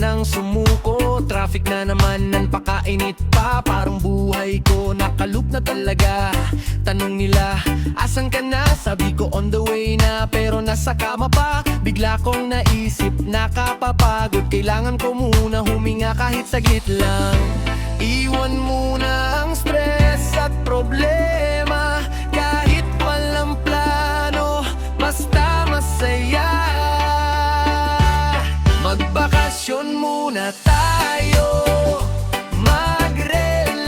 nang sumuko. Traffic na naman, nanpakainit pa. Parang buhay ko nakaloop na talaga. Tanong nila, asan ka na? Sabi ko on the way na, pero nasa kama pa. Bigla kong naisip, nakapapagod. Kailangan ko muna huminga kahit saglit lang. Iwan muna ang stress at problema. Kahit walang plano, basta masaya. Magbakasyon muna tayo, mag-relax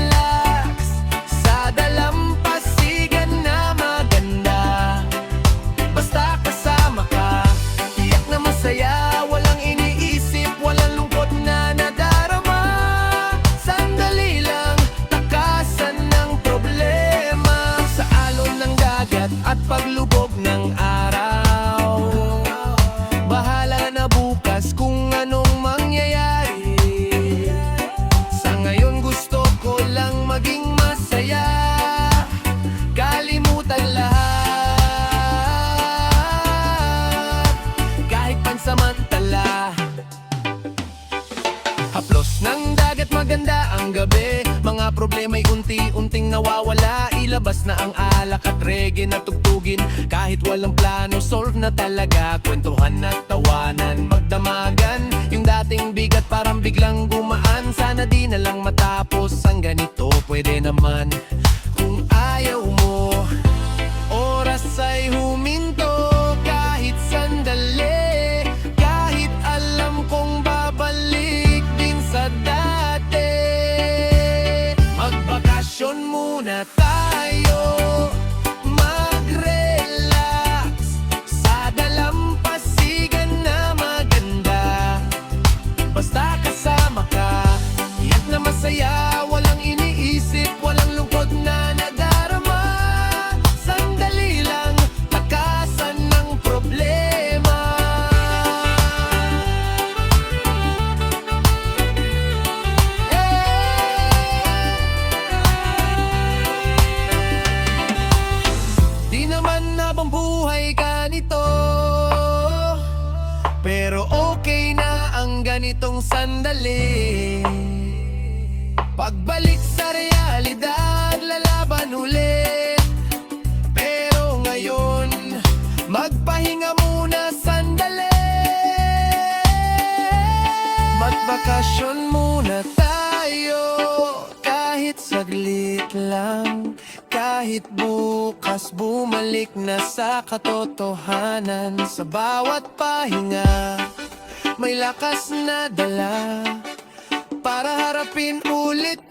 sa dalampasigan na maganda. Basta kasama ka, tiyak na masaya. Walang iniisip, walang lungkot na nadarama. Sandali lang, takasan ng problema. Sa alon ng dagat at paglubog ng araw, bahala na bukas kung anong mangyayari. Sa ngayon gusto ko lang maging masaya. Kalimutan lahat, kahit pansamantala. Haplos ng dagat, maganda ang gabi. Mga problema'y unti-unting nawawala. Ilabas na ang alak at reggae na tugtugin. Kahit walang plano, solve na talaga. Kwentuhan at tawanan, magdamagan. Yung dating bigat parang biglang gumaan. Sana di na lang matapos ang ganito, pwede naman. Kung ayaw mo, oras ay huminto. Kahit sandali, kahit alam kong babalik din sa dati. Magbakasyon muna tayo, mag-relax sa dalampasigan na maganda. Basta kasama ka, tiyak na masaya. Walang iniisip, walang lungkot na nadarama. Sandali lang, takasan ng problema. Di naman habang buhay ganito, pero okay na ang ganitong sandali. Pagbalik sa realidad, lalaban ulit. Pero ngayon, magpahinga muna sandali. Magbakasyon muna tayo, kahit saglit lang. Kahit bukas bumalik na sa katotohanan. Sa bawat pahinga, may lakas na dala para harapin ulit